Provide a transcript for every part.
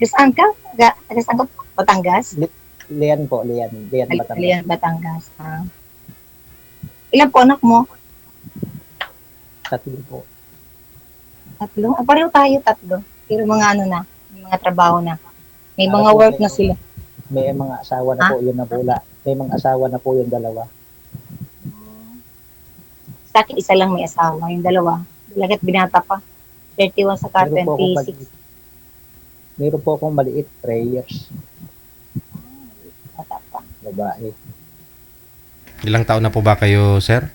Saan ka? Taga saan ka? Batangas? Lian po, Lian. Lian, Batangas. Alian, Batangas. Ilan po anak mo? 3 po. 3? Pareho tayo, 3. Pero mga ano na, may mga trabaho na. May mga po, work na sila. May mga asawa na po, yun na pula. May mga asawa na po yung dalawa. Sa akin, isa lang may asawa. Yung dalawa, lagit binata pa. 31 sa ka, 26. Meron po akong maliit, 3 years. Bata pa. Babae. Ilang taon na po ba kayo, sir?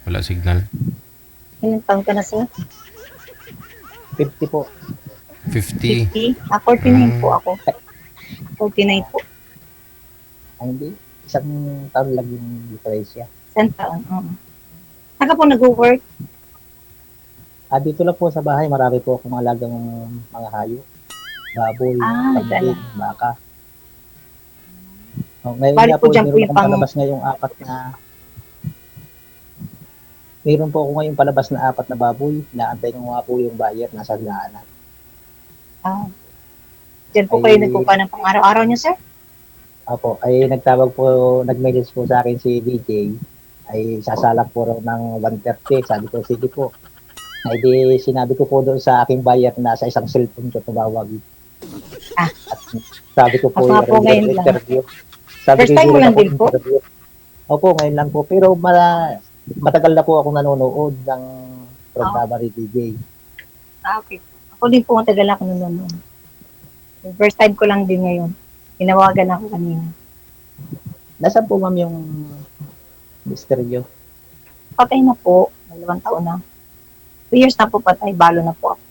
Wala signal. Ilang taon ka na sir? 50 po. 50. 50? 49 po ako. 49 po. Ay, hindi. Isang taon lang yung diferensya. Isang taon, oo. Saan ka po nag-work? Dito lang po sa bahay, marami po akong alagang mga hayop. Baboy, kambing, baka. Ngayon Balik nga po po, dyan po meron yung akong palabas ngayong 4 na... Meron po ako ngayong palabas na 4 na baboy. Naantay ko nga po yung buyer, nasa daanan. Diyan po kayo nagkukuha ng pang-araw-araw niyo, sir? Apo, ay nagtawag po, nag-message po sa akin si DJ. Ay sasalak po raw ng 130. Sabi ko, sige po. Ay di, sinabi ko po doon sa aking buyer na sa isang cellphone ko tumawag. At sabi ko po Ako ngayon lang. interview. First time mo lang din po? Opo, ngayon lang po. Pero matagal na po akong nanonood ng programa ni DJ. Okay. Ako din po matagal ako nanonood. First time ko lang din ngayon. Tinawagan ako kanina. Nasaan po ma'am yung misteryo? Patay na po. 2 taon na. 2 years na po patay. Balo na po ako.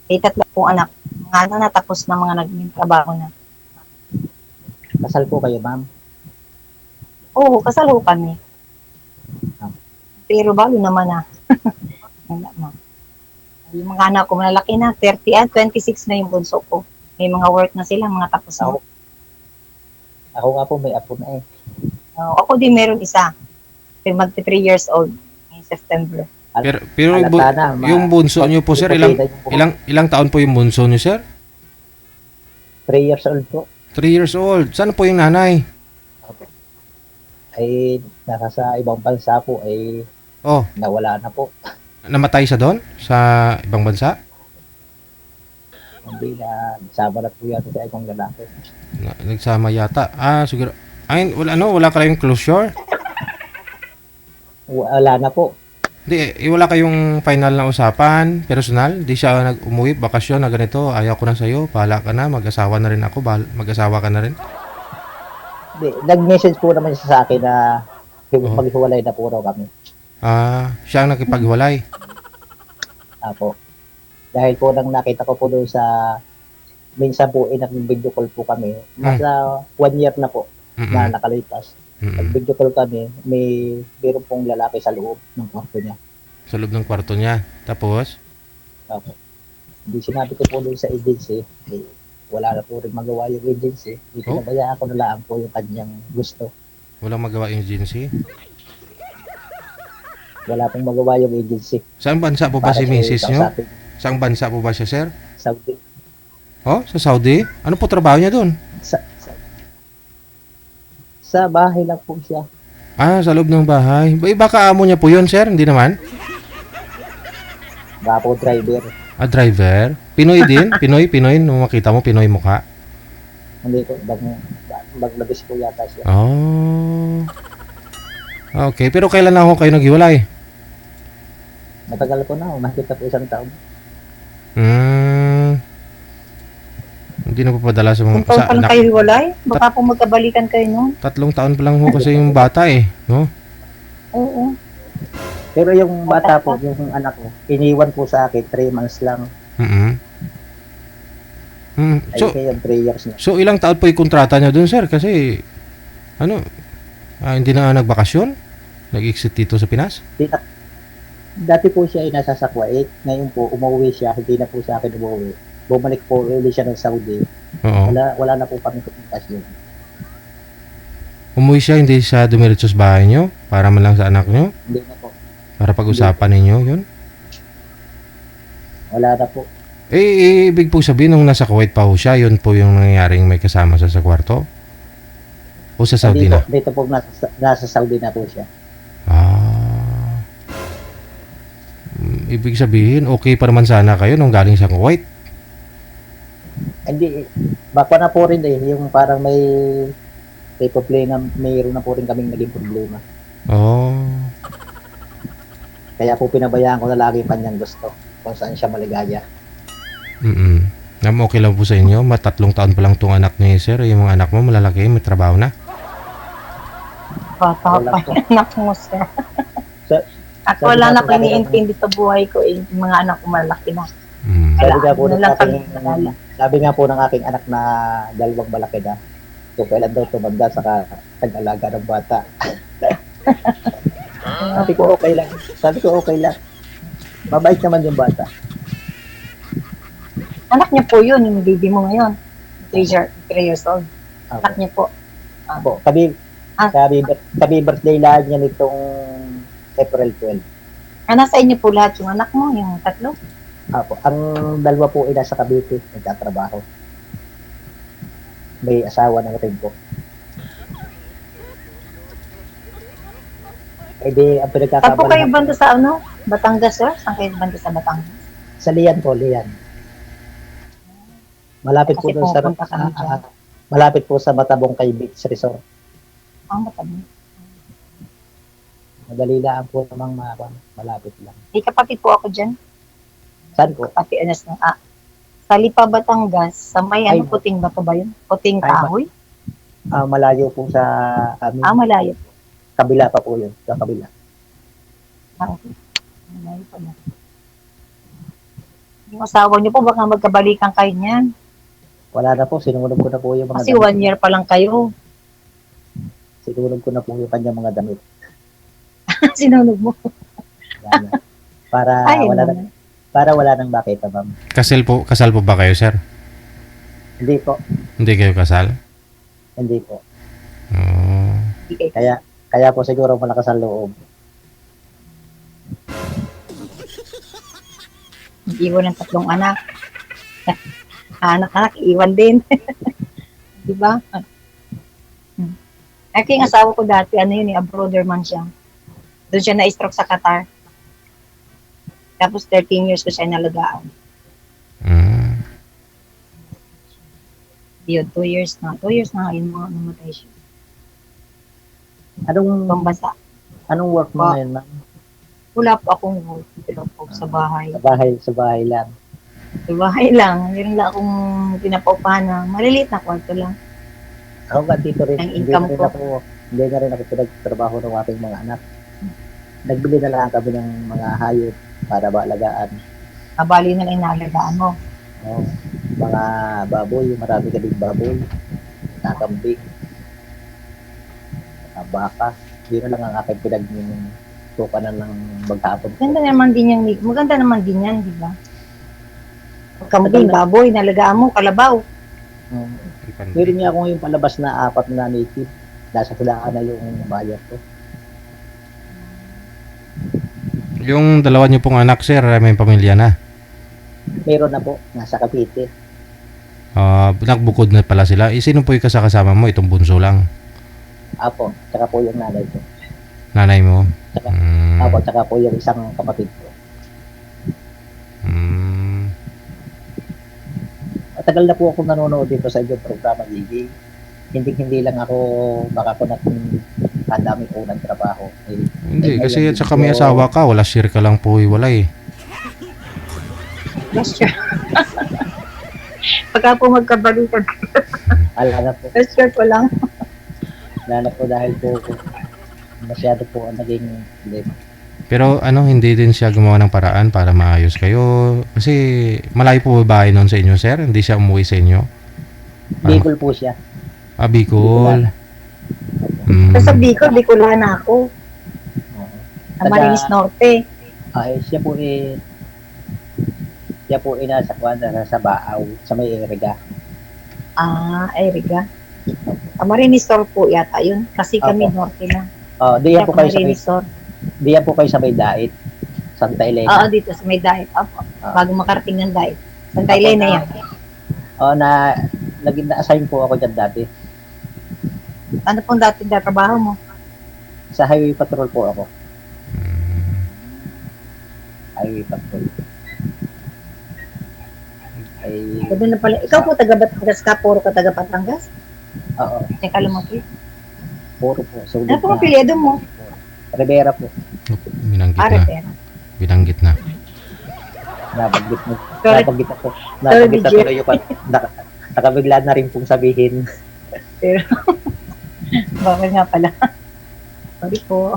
May 3 po anak. Mga ano na tapos na mga naging trabaho na. Kasal po kayo ma'am? Oo, kasal ho kami. Pero balo naman na. Wala na. Yung mga anak ko malalaki na. 30 at 26 na yung bunso ko. May mga work na sila. Mga tapos na. Ako nga po may apo na eh. Ako din meron isa. Mag 3 years old. Ngayong September. Pero yung bunso nyo po, sir, ilang taon po yung bunso nyo, sir? 3 years old po. 3 years old. Saan po yung nanay? Ay nasa sa ibang bansa po ay nawala na po. Namatay siya doon? Sa ibang bansa? Hindi na, sama na po yata sa ibang lalaki. Nagsama yata. Siguro. Ay, wala kayong closure? Wala na po. Hindi, wala kayong final na usapan, personal? Di siya umuwi, bakasyon na ganito, ayaw ko na sa'yo, bahala ka na, mag-asawa na rin ako, mag-asawa ka na rin? Hindi, nag-message po naman siya sa akin na maghiwalay na po raw kami. Siya ang nakipaghiwalay? Apo. Dahil po nang nakita ko po doon sa minsan po nag-video call po kami. Nasa 1 year na po na nakalipas. Nag-video call kami, meron pong lalaki sa loob ng kwarto niya. Sa loob ng kwarto niya. Tapos? Apo. Hindi sinabi ko po doon sa agency, wala na po rin magawa yung agency. Pinabayaan ko na lang po yung kanyang gusto. Walang magawa yung agency? Wala pong magawa yung agency. Saan bansa po ba si Mrs. nyo? Saan bansa po ba siya, sir? Saudi. Sa Saudi? Ano po trabaho niya doon? Sa bahay lang po siya. Sa loob ng bahay. Baka amo niya po yun, sir? Hindi naman? Baka po driver. Driver? Pinoy din? Pinoy? Nung makita mo, Pinoy mukha? Hindi po. Bangladesh po yata siya. Okay. Pero kailan na ako kayo naghiwalay? Matagal po na. Makita po 1 taon. Hindi na papadala sa mga... Kung taon pa lang kayo hiwalay, baka po magkabalikan kayo noon. 3 taon pa lang ho kasi yung bata no? Oo. Pero yung bata po, yung anak ko, iniwan po sa akin 3 months lang. Ay kaya 3 years na. So ilang taon po yung kontrata niya doon, sir? Kasi hindi na nagbakasyon? Nag-exit dito sa Pinas? Dati po siya ay nasa sa Kuwait. Ngayon po, umuwi siya. Hindi na po sa akin umuwi. Bumalik po ulit siya ng Saudi. Wala na po kami komunikasyon. Umuwi siya, hindi siya dumiretso sa bahay niyo? Para man lang sa anak niyo? Hindi na po. Para pag-usapan ninyo yun? Wala na po. Ibig po sabihin, nung nasa Kuwait pa ho siya, yun po yung nangyaring may kasama sa kwarto? O sa Saudi na? Dito po nasa Saudi na po siya. Ah. Ibig sabihin, okay pa naman sana kayo nung galing sa Kuwait? Hindi, baka na po rin yung parang may problema, mayroon na po rin kaming naging problema. Oh. Kaya po pinabayaan ko na lagi yung kanyang gusto kung saan siya maligaya. Okay lang po sa inyo? 3 taon pa lang tong anak ni sir. Yung mga anak mo malalaki, may trabaho na. Bata Wala pa po. yung anak mo, sir. Sa- At sabi wala nga na po ko namin- iniintindi sa buhay ko eh. Yung mga anak ko malaki na. Sabi nga po Ano ng lang aking, pag-alala. sabi nga po ng aking anak na dalawang malaki na, kung kailan daw tumanda saka tag-alaga ng bata. Sabi ko okay lang. Sabi ko okay lang. Mabait naman yung bata. Anak niya po yun, yung baby mo ngayon. 3 years old. Anak Ako. niya po. Ako. Kami birthday lang niya nitong April 12. Nasa inyo po lahat yung anak mo, yung 3? Ako. Ang dalawa po ay nasa Cavite, nagtatrabaho. May asawa na rin po. Eh di, ang Saan po kayo pinagkakabalahan banda sa ano? Batangas, sir? Saan kayo banda sa Batangas? sa Lian po, Lian. Malapit po Kasi doon sa pupunta kami dyan. malapit po sa Matabong kay Beach Resort. Matabi. Madali lang po namang malapit lang. May kapatid po ako dyan. Saan po? Kapatid, sa Lipa, Batangas, sa may Ay, puting bato ba yun? Puting Ay, kahoy? Malayo po sa amin. Malayo. Kabila pa po yun. Sa kabila. Okay. Malayo pa na. Yung asawa niyo po, baka magkabalikan kayo niyan. Wala na po. Sinunod ko na po yung mga Kasi 1 year pa lang kayo. Sinunod ko na po yung kanyang mga damit. Sinunod mo. Yan. Para Ay, wala naman. nang para wala nang makita, ma'am. Kasal po ba kayo, sir? Hindi po. Hindi kayo kasal? Hindi po. Oh. Okay. Kaya po siguro malakas ang loob. Iwan ng 3 anak. Anak-anak, iwan din. Di ba? Yung asawa ko dati, abroader man siya. Doon siya na-stroke sa Qatar. Tapos 13 years ko siya nalagaan. Yun, 2 years na. 2 years na ngayon mga namatay siya. Pambasa. Anong work mo Pa. ngayon, ma'am? Wala po akong work. Pero po sa bahay. Sa bahay lang. Sa bahay lang. Meron lang akong pinapaupahan na maliliit na kwarto lang. Ako nga dito rin. Ang Hindi income na rin ko. hindi na rin ako pinagtrabaho ng aking mga anak. Nagbili na lang kami ng mga hayop para maalagaan. Kabali na lang inalagaan mo. No? Mga baboy, marami kaming baboy, nakambing, baka. Yun na lang ang aking pinagtukanan ng maghapon. Maganda naman din yan, di ba? Kambing, baboy, nalagaan mo, kalabaw. Meron niya ako yung palabas na 4 na native. Nasa hulaan na yung bayar ko. Yung dalawa niyo pong anak, sir, may pamilya na. Meron na po, nasa Cavite. Nagbukod na pala sila. Sino po yung kasama mo? Itong bunso lang. Apo, tsaka po yung nanay ko. Nanay mo? Tsaka, Apo, tsaka po yung isang kapatid ko. Matagal na po ako nanonood dito sa inyong programa, Gigi. Hindi lang ako makakunat ng ang daming unang trabaho. Hindi, kasi at saka may asawa ka, wala share ka lang po, wala eh. Yes, sure. Pagka po magkabalikan, Ala na po. yes, sure ko lang. Ala na po dahil po masyado po ang naging problema. Pero hindi din siya gumawa ng paraan para maayos kayo. Kasi malayo po bahay noon sa inyo, sir? Hindi siya umuwi sa inyo? Bicol po siya. Bicol. Sa Bicol, Bicolana na ako. Camarines Norte. Siya po nasa sa Baaw, sa may Erega. Erega. Camarines Norte po yata yun. Kasi kami Opo. Norte lang. Diyan po kayo sa may Camarines Norte. diyan po kayo sa may Dait. Santa Oo, Elena. dito sa may diet. Opo. Ah. Bago makarating ng diet. Santa Elena yan. Naging na-assign po ako dyan dati. Ano pong dati na trabaho mo? Sa highway patrol po ako. Highway patrol. Ay, Doon na pala. Ikaw po taga Batangas ka, puro ka taga Batangas? oo, Teka lumaki. puro po. Sulit Ano pong apelyido mo? Rivera po. Binanggit Pare, na. pero. Binanggit na. Nabanggit mo. Sorry. Nabanggit ako. Nabanggit na Sorry, tuloy yung nakabigla na rin pong sabihin. Bakit nga pala? Sorry po.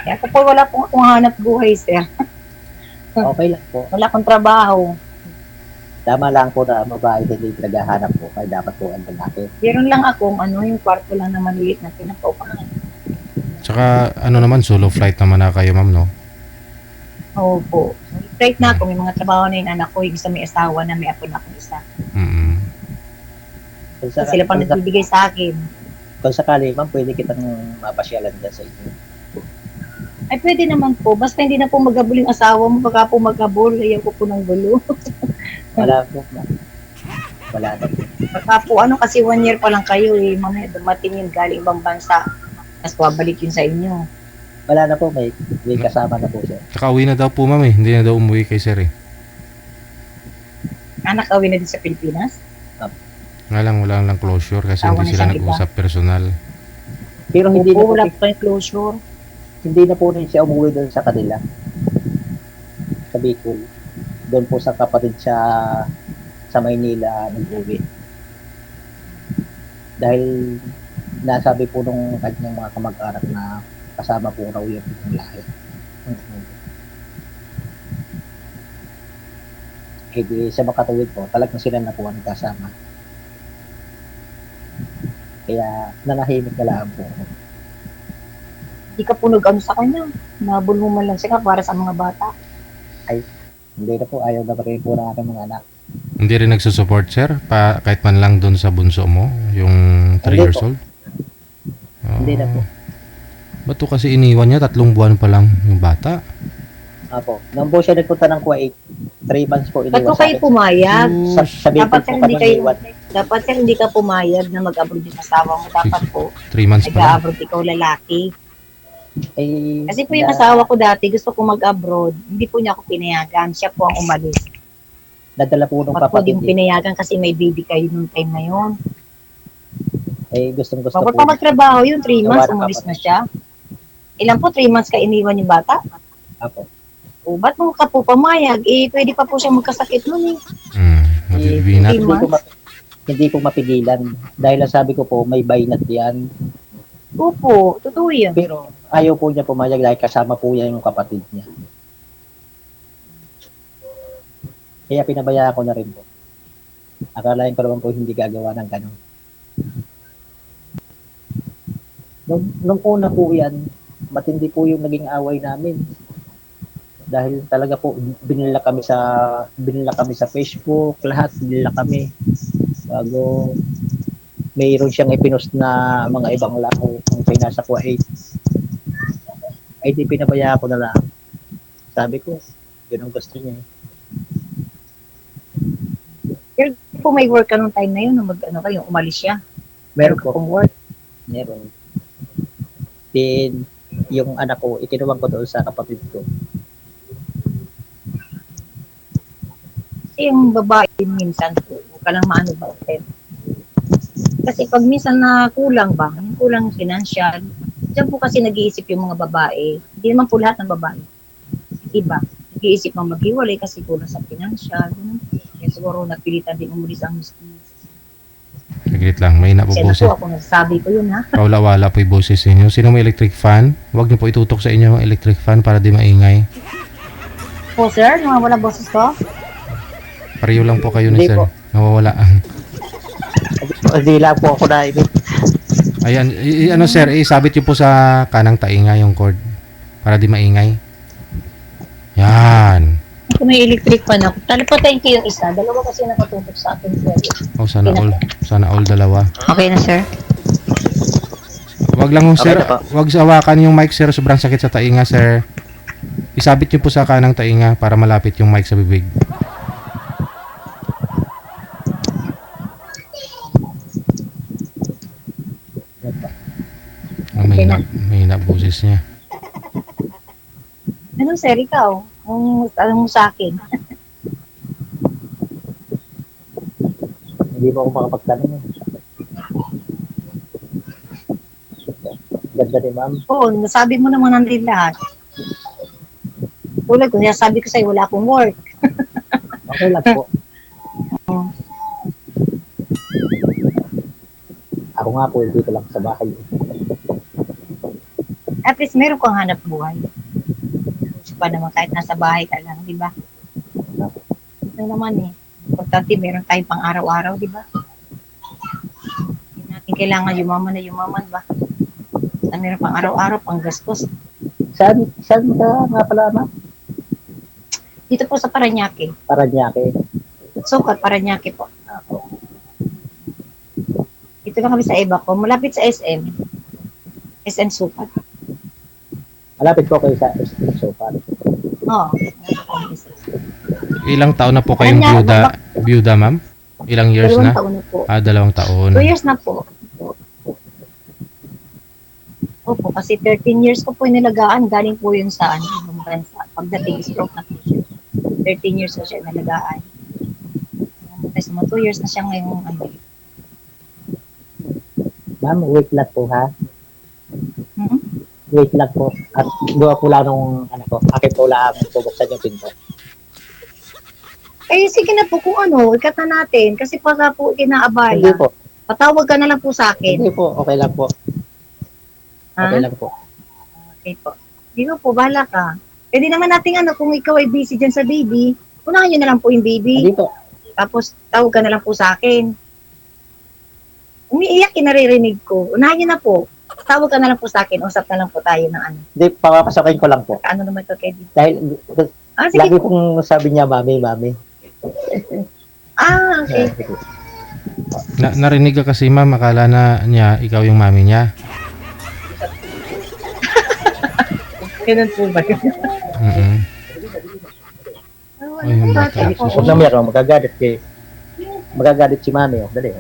Kaya ako po wala pong akong hanap buhay, sir. Okay lang po. Wala akong trabaho. Tama lang po na babae hindi naghahanap po. Kaya dapat po ang lalaki. Meron lang akong yung kwarto lang na maliit na pinapaupahan. Tsaka ano naman, solo flight naman na kayo, ma'am, no? Oo po. Right na ako, may mga trabaho na yung anak ko, yung isa may asawa na may apo na akong isa. Mm. So, sila pang nagbibigay sa akin. Kung sakali, ma'am, pwede kitang mapasyalan dyan sa inyo. Ay, pwede naman po. Basta hindi na po magabol yung asawa mo. Baka po magabol, ayaw ko po ng gulo. Wala po, ma'am. Wala na po. Baka po, kasi 1 year pa lang kayo eh. Mamaya dumating yun galing ibang bansa. Tapos wabalik yun sa inyo. Wala na po, may kasama na po siya. Tsaka uwi na daw po, ma'am, eh. Hindi na daw umuwi kay sir, eh. Anak, awin na din sa Pilipinas. Nga lang, wala lang closure kasi Tawa hindi na sila siya, nag-usap personal. Pero hindi na Opo, po, wala po kayong closure. hindi na po rin siya umuwi doon sa kanila. Sa Bicol. Doon po sa kapatid siya sa Maynila nag-uwi. Dahil nasabi po nung kanyang mga kamag-anak na kasama po raw yung lahi. Eh di sa makatuwid po, talagang sila na po ang kasama. Kaya nanahimik na lang po. Hindi ka po nag-ano sa kanya. Nabul mo man lang siya para sa mga bata. Hindi na po, ayaw na rin po ng aking mga anak. Hindi rin nagsusupport, sir? Kahit man lang doon sa bunso mo, yung 3 Hindi years po. old? Hindi na po. Ba't to kasi iniwan niya? 3 buwan pa lang yung bata. Apo, nang po siya nagpunta ng Kuwait, 3 months po Ba't iniwan po sa kayo akin. pumayag? Sa Bicol Dapat po sir, kami hindi kayo, iniwan. dapat sir, hindi ka pumayag na mag-abroad yung asawa mo. Dapat po, 3 months pa lang. nag-abroad ikaw lalaki. Eh, Kasi po yung asawa ko dati, gusto ko mag-abroad. Hindi po niya ako pinayagan. Siya po ang umalis. nadala po nung Ba't po di kapatid mo niya. pinayagan kasi may baby kayo nung time na yun. Gustong Bawal po. pa magtrabaho yun, 3 months, Gawa ng umalis kapatid. na siya. Ilan po, 3 months ka iniwan yung bata? Apo. O, ba't mo ka po pamayag? Pwede pa po siya magkasakit nun eh. Mabibinat. Three Hindi ko, months? hindi ko mapigilan. Dahil ang sabi ko po, may baynat yan. Opo, totoo yan. Pero ayaw po niya pumayag dahil kasama po niya yung kapatid niya. Kaya pinabayaan ko na rin po. Akalain ko naman po hindi gagawa ng ganun. Nung una po yan, matindi po yung naging away namin. Dahil talaga po binila kami sa Facebook, lahat binila kami. Bago mayroon siyang ipinost na mga ibang lako ang pinasa ko 8. Ay di pinabayaan ko na lang. Sabi ko, yun ang gusto niya. Pero po may work ka nung time na yun, kayo, umalis siya. Meron po. Kung work. Meron. Then, yung anak ko, ikinuwang ko doon sa kapatid ko. Kasi yung babae minsan, huwag ka lang maano ba. Kasi pag minsan na kulang ba, yung kulang financial, diyan po kasi nag-iisip yung mga babae. Hindi naman po lahat ng babae. Iba. Nag-iisip mang maghiwalay kasi kulang sa financial. Kaya siguro napilitan din umulis ang misis. Saglit lang, may na po Kasi na boses. po ako nagsasabi ko yun ha. Paula-wala po yung boses ninyo. Sino may electric fan? Huwag niyo po itutok sa inyo ang electric fan para di maingay. Po sir, nawawala boses ko? Pareho lang po kayo ni Hindi sir. po. Nawawala. Hindi lang po ako naibig. Ayan, ano sir, isabit niyo po sa kanang tainga yung cord para di maingay. Yan. Kung may electric fan ako, talipatayin ko yung isa. Dalawa kasi nakatutok sa akin. Oh, sana all dalawa. Okay na sir. Wag lang ho, Okay sir. na po. Wag sawakan yung mic, sir. Sobrang sakit sa tainga, sir. Isabit niyo po sa kanang tainga para malapit yung mic sa bibig. Mahina boses niya. Ano, sir, ikaw? Anong mo sa akin? Hindi mo ako makapagtanong eh. Ganda ni ma'am. Oo, nasabi mo naman ang lahat. Tulad ko, sabi ko sa'yo, wala akong work. Okay lang po. Ako nga po, dito lang sa bahay. At least meron kang hanap buhay. Gusto pa naman kahit nasa bahay ka lang, di ba? Ito naman eh. Importante, meron tayong pang araw-araw, di ba? Hindi natin kailangan yumaman ba? Basta meron pang araw-araw, pang gastos. Saan ka nga pala ma'am? Dito po sa Paranaque. Paranaque. Sukat, Paranaque po. Ako. Dito lang kami sa Ebaco, malapit sa SM. SM Sukat. Malapit po kayo sa Sofa. Oo. Ilang taon na po kayong byuda, ma'am? Ilang years na? 2 taon na po. 2 taon. 2 years na po. Opo, kasi 13 years ko po inalagaan. Galing po yun sa ibang bansa. Pagdating stroke na po siya. 13 years ko siya inalagaan. Tapos mga 2 years na siya ngayong Ma'am, wait lang po ha. Hmm? Wait lang po. At gawa po lang nung akin po lang bubuksan yung pinto. Eh, sige na po kung ikat na natin. Kasi pagka po Hindi inaabala, po. patawag ka na lang po sa akin. Hindi po. Okay lang po. Ha? Okay lang po. Okay po. Hindi po, bahala ka. Pwede naman natin kung ikaw ay busy dyan sa baby, unahan nyo na lang po yung baby. Hindi po. Tapos, tawag ka na lang po sa akin. Umiiyak, kinaririnig ko. Unahan nyo na po. Tawag ka na lang po sa akin. Usap na lang po tayo ng Hindi, papapasokin ko lang po. Ano naman to, Kevin? Dahil Sige lagi po. pong sabi niya, mami. Okay. Narinig ka kasi, ma'am. Akala na niya, ikaw yung mami niya. Ganun po ba yun? Ay, yung bata. Huwag na meron, magagalit si mami. Dali.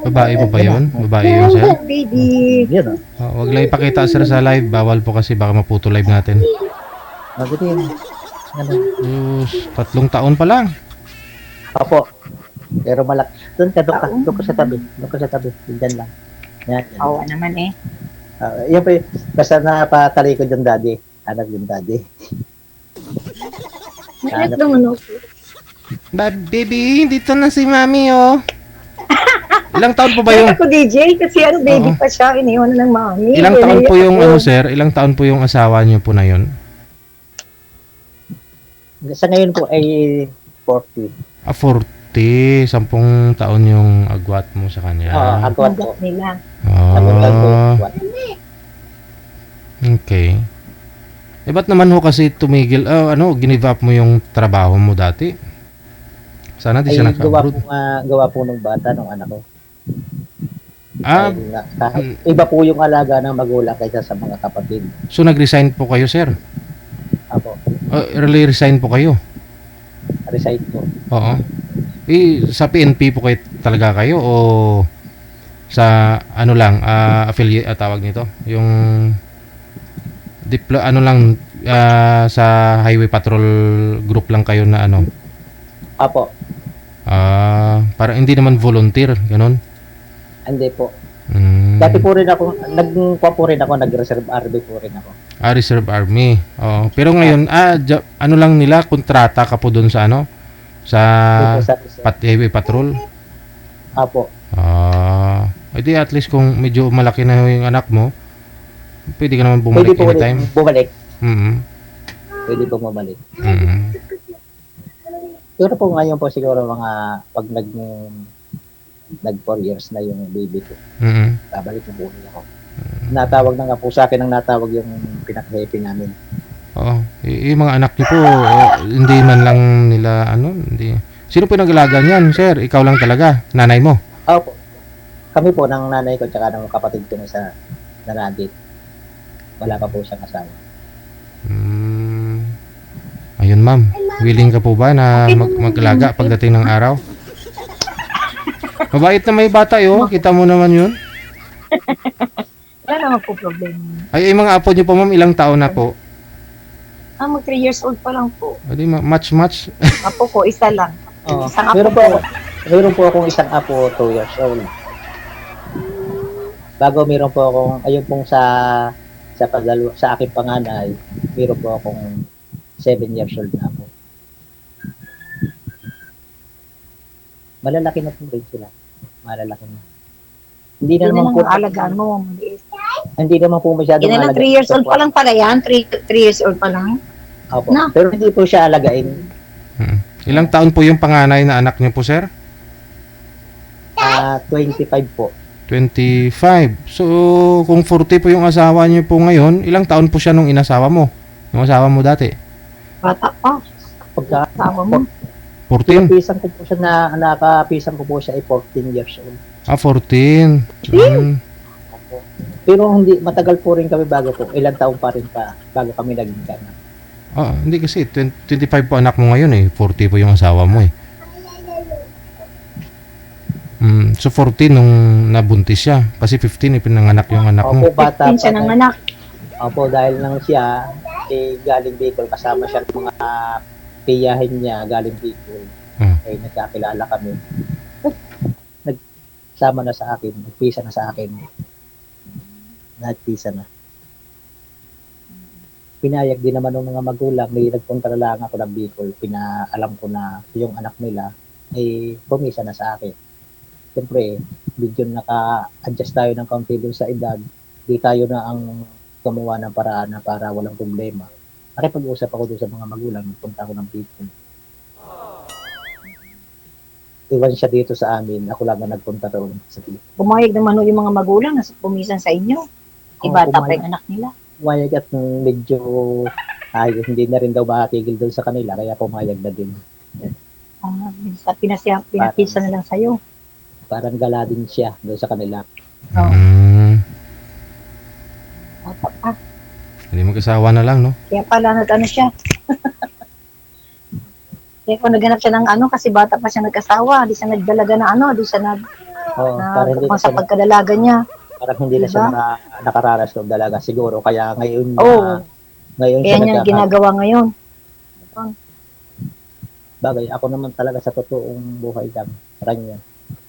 Babae pa ba yun? Babae yun, sir? Baby. Yun o. Huwag lang ipakita, sir, sa live. Bawal po kasi baka maputo live natin. Magaling. Diyos, 3 taon pa lang. Opo. Pero malak. Doon ka sa tabi. Doon ka sa tabi. Diyan lang. Yan. Awa naman eh. Yan po basta napatalikod yung daddy. Hanap yung daddy. Mainit naman Baby, dito na si mami, oh. Ilang taon po ba yung... Ako DJ kasi baby Oo. pa siya. Iniwan na ng mami. Ilang taon po yung, Ako. sir? Ilang taon po yung asawa niyo po na yun? Sa ngayon po ay 40. 40. 10 taon yung agwat mo sa kanya. Agwat po. Agwat nila. Oh, okay. Eh, ba't naman ho kasi tumigil? Ginive up mo yung trabaho mo dati? Sana di siya naka-abroad. Gawa po nung bata, nung anak ko. Ah, Iba po yung alaga ng magulang kaysa sa mga kapatid. so nag-resign po kayo, sir? Apo, Early resign po kayo? resign po. Oo. Sa PNP po kayo talaga kayo o sa affiliate tawag nito? Yung sa highway patrol group lang kayo na Apo, parang hindi naman volunteer, ganun. hindi po. Mm. Dati po rin ako, nag-reserve army po rin ako. Reserve Army. Oo. Pero ngayon, lang nila, kontrata ka po doon sa sa Dito sa highway patrol. Apo, Edi at least kung medyo malaki na yung anak mo, pwede ka naman pwede bumalik po anytime. bumalik. Mm-hmm. Pwede po bumalik. Mm-hmm. Siguro po ngayon po siguro mga pag nag 4 years na yung baby ko. Mm-hmm. Babalik na po ulit ako. Natawag na nga po sa akin ang natawag yung pinaka-happy namin. Oo. Yung mga anak niyo po, hindi man lang nila, hindi. Sino po nag-alaga niyan, sir? Ikaw lang talaga? Nanay mo? Opo. Kami po ng nanay ko tsaka ng kapatid ko na isa na-graduate. Wala pa po siyang asawa. Ayun ma'am, willing ka po ba na maglaga pagdating ng araw? Mabait na may bata yun, kita mo naman yun. Wala naman po problema. Ay, yung mga apo niyo po ma'am, ilang taon na po? Mag 3 years old pa lang po. Adi, match. Apo ko, isa lang. Oo. Isang apo Meron po akong isang apo, 2 years old. Bago meron po akong, ayun pong sa aking panganay, meron po akong 7 years old na po. Malalaki na po rin sila. Malalaki na. Hindi na Hindi naman po, naman alagaan mo. Maliit. hindi naman po masyadong Yan lang, 3 years old pa lang pala yan. 3 years old pa lang. Opo. Na. Pero hindi po siya alagain. Ilang taon po yung panganay na anak niyo po, sir? 25 po. 25. So, kung 40 po yung asawa niyo po ngayon, ilang taon po siya nung inasawa mo? Yung asawa mo dati? Bata pa. Pagka, Tawa mo. 14? nakapisan ko po siya nakapisan ko po siya ay 14 years old. 14. Opo. Pero hindi, matagal po rin kami ilang taon pa rin bago kami naging kana. Hindi kasi, 25 po anak mo ngayon eh. 40 po yung asawa mo eh. So 14 nung nabuntis siya. Kasi 15 pinanganak yung anak mo. Opo, bata 15 siya pa. ng anak. Opo, dahil nang siya, galing Bicol, kasama siya ng mga tiyahin niya, galing Bicol. Nagkakilala kami. Nagsama na sa akin, nagpisa na sa akin. Nagpisa na. Pinayag din naman ng mga magulang, may nagpunta na lang ako ng Bicol, pinaalam ko na yung anak nila ay pumisa na sa akin. Siyempre, medyo naka-adjust tayo ng kaunti doon sa edad, di tayo na ang gumawa ng paraan na para walang problema. Nakipag-usap ako doon sa mga magulang, nagpunta ako ng Bicol. Iwan siya dito sa amin, ako lang na nagpunta doon sa Bicol. Pumayag naman yung mga magulang na pumisan sa inyo. Ibata pa yung anak nila. Pumayag at medyo hindi na rin daw matigil doon sa kanila, kaya pumayag na din. Pinapisa na lang sa'yo. Parang gala din siya doon sa kanila. Bata pa. Hindi mag-asawa na lang, no? Kaya pala nag-ano siya. Kaya kung naghanap siya ng kasi bata pa siya nag-asawa, di siya nagdalaga na di siya Parang hindi na sa siya, pagkadalaga niya. parang hindi na siya nakararas ng dalaga siguro. Kaya ngayon, ngayon Kaya niya ginagawa ngayon. Bagay, ako naman talaga sa totoong buhay lang. Kanya.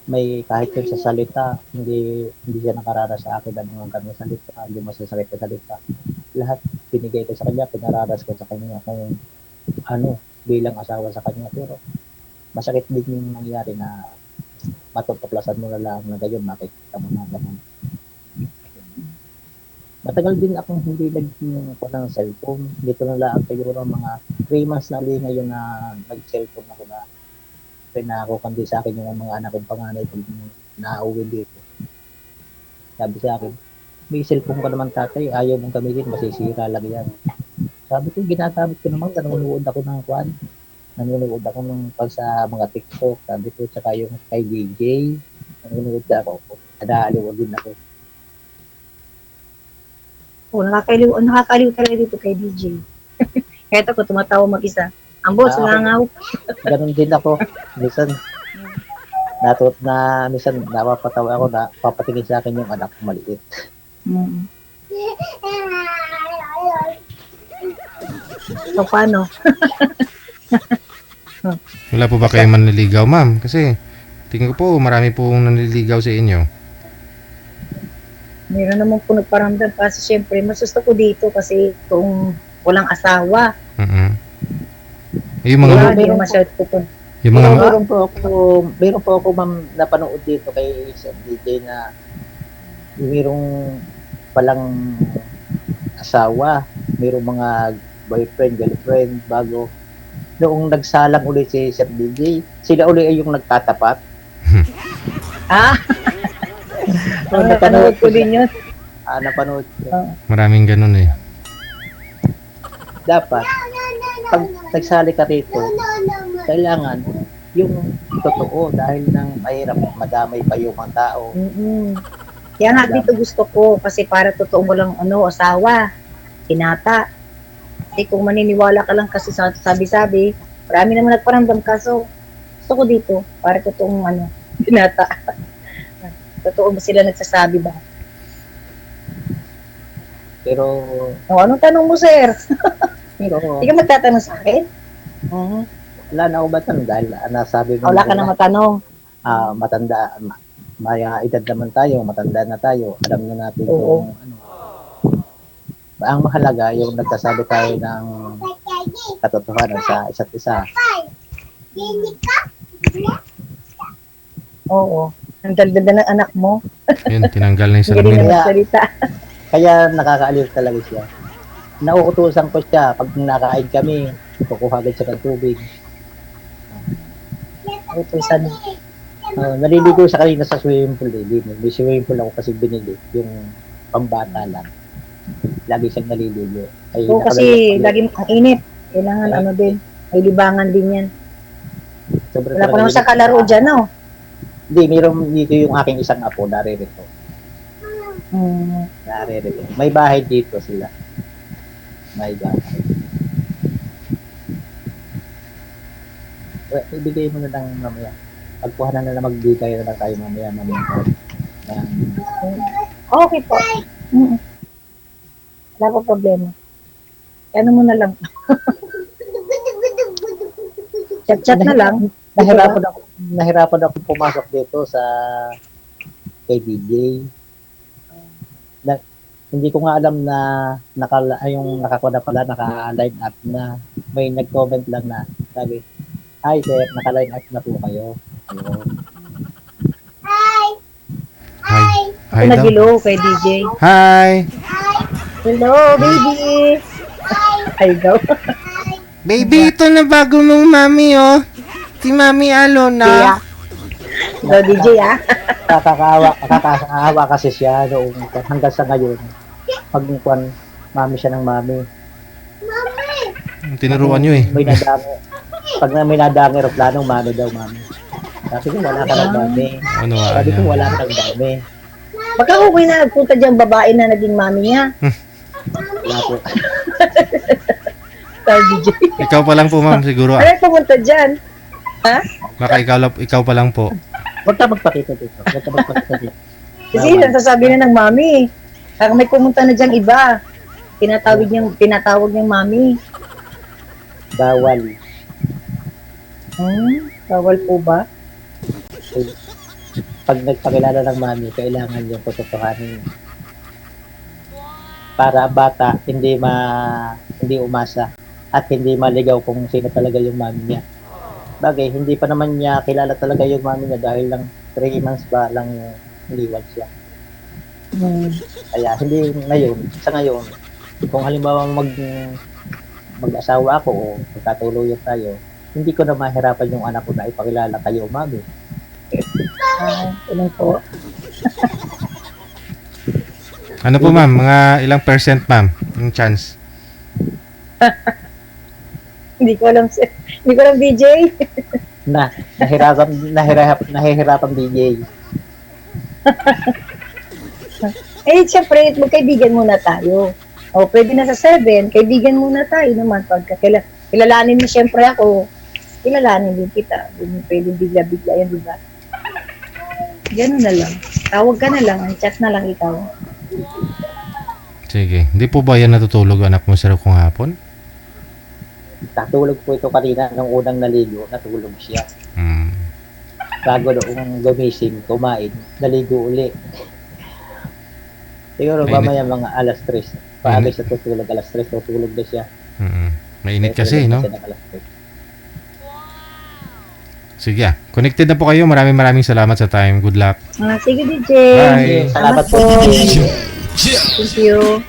May kahit yung sa salita, hindi siya nakararas sa akin ng mga kanyang salita, yung masasakit na salita. Lahat binigay ko sa kanya, pinararas ko sa kanya kung bilang asawa sa kanya. Pero masakit din yung nangyari na matutuklasan mo na lang na gayon, makikita mo na ganun. Matagal din akong hindi naging ng cellphone. Dito na lang siguro mga 3 months na ulit ngayon na nag-cellphone ako na pinakukan din sa akin yung mga anak kong panganay pag nauwi dito. Sabi sa akin, may cellphone ka naman tatay, ayaw mong gamitin, masisira lang yan. Sabi ko, ginagamit ko naman, nanonood ako ng kwan. Nanonood ako sa mga TikTok, sabi ko, tsaka yung kay DJ, nanonood ako. Nadaaliw din ako. Nakakaliw talaga dito kay DJ. Kaya ako tumatawa mag-isa. Ang boss, nangaw. Ganun din ako. Minsan napapatawa ako na papatingin sa akin yung anak ko maliit. So, paano? Wala po ba kayong manliligaw, ma'am? Kasi tingin ko po marami pong nanliligaw sa inyo. Meron naman po nagparamdam kasi syempre masusto ko dito kasi kung walang asawa. Yung mga Meron masyadong po. yung mga Meron po ako ma'am napanood dito kay Sir DJ na mayroong palang asawa, mayroong mga boyfriend, girlfriend, bago. Noong nagsalang ulit si Sir DJ, sila ulit ay yung nagtatapat. Napanood ko din yun. Napanood ko. maraming ganun eh. Dapat, pag nagsali ka rito, kailangan yung totoo dahil nang mahirap madamay pa yung mga tao. Kaya nga dito gusto ko, kasi para totoo mo lang asawa, tinata. Kasi kung maniniwala ka lang kasi sa sabi-sabi, marami naman nagparamdam kaso gusto ko dito, para totoong tinata. Totoo ba sila nagsasabi ba? Pero, Anong tanong mo, sir? pero Hindi ka magtatanong sa akin? wala na ako matanda dahil nasabi mo Wala ka na matanong. matanda, may edad naman tayo, matanda na tayo, alam na natin Oo. kung ang mahalaga yung nagsasabi tayo ng katotohanan sa isa't isa. Oo. Ang daldal ng anak mo. Yun, tinanggal na yung Ang galing salamin. na magsalita. Kaya nakakaaliw talaga siya. Nauutusan ko siya pag nakain kami, kukuha agad siya ng tubig. Utusan. Naliligo sa kanina sa swimming pool eh. May swimming pool ako kasi binili, yung pambata lang. Lagi siyang naliligo. Ay, Oo, kasi nakalagay- lagi ang init. Kailangan din. May libangan din yan. Sobrang Wala pa naman talaga sa kalaro init. dyan, no? Hindi, mayroon dito yung aking isang apo, naririto. Hmm. Naririto. May bahay dito sila. May bahay. Well, ibigay mo na lang mamaya. Pagkuha na lang magbigay na lang tayo mamaya. Okay po. Wala pa problema. Ano mo na lang. Chat-chat na lang. Nahirapan ako pumasok dito sa kay DJ. Hindi ko nga alam na yung nakakuha pala, naka-line up na. May nag-comment lang na sabi, "Hi sir, naka-line up na po kayo." Ayun. Hi. Hi Ako daw. nag-hello kay DJ. Hi. Hello, baby. Ay, daw. Baby, ito na bago mong mami, oh. Si Mami Kaya. Alona. Hello, DJ, ah. Nakakaawa kasi siya noong hanggang sa ngayon. Pag mami siya ng mami. Tinuruan nyo, eh. May nadangi. Pag may nadangi aeroplano, mami daw, mami. Sabi ko, wala ka ng mami. Ano Sabi ko, niya? wala ka ng mami. Baka okay na nagpunta dyan babae na naging mami niya. Wala po. Hello, DJ. Ikaw pa lang po, ma'am, siguro, ah. Ano pumunta dyan? Ha? Baka ikaw pa lang po. Huwag ka magpakita dito. Huwag ka magpakita dito. Kasi nasasabi na ng mami. Parang may pumunta na dyan iba. Tinatawag niyang mami. Bawal. Bawal po ba? Pag nagpakilala ng mami, kailangan yung totohanin. Para bata, hindi umasa at hindi maligaw kung sino talaga yung mami niya. Bagay, hindi pa naman niya kilala talaga yung mami niya dahil lang 3 months ba lang iniwan siya. Kaya sa ngayon, kung halimbawa mag-asawa ako o magkatuluyan tayo, hindi ko na mahirapan yung anak ko na ipakilala kayo, mami. Ano po? Ano po, ma'am? Mga ilang percent, ma'am? Yung chance. Hindi ko alam, sir. Hindi ko alam, DJ. Nahihirapan DJ. Siyempre, magkaibigan muna tayo. O, pwede na sa 7, kaibigan muna tayo naman. Pagka kilalanin mo siyempre ako, kilalanin din kita. Hindi pwede bigla-bigla yan, di ba? Ganun na lang. Tawag ka na lang, chat na lang ikaw. Sige. Hindi po ba yan natutulog anak mo, sir, kung hapon? Natulog po ito kanina nung unang naligo, natulog siya. Bago noong gumising, kumain, naligo uli. Siguro mamaya mga alas 3. Paagay siya tutulog, alas 3, tutulog na siya. Mainit kasi, no? Kasi ng alas 3. Sige, connected na po kayo. Maraming salamat sa time. Good luck. Sige, DJ. Bye. Salamat po. Thank you.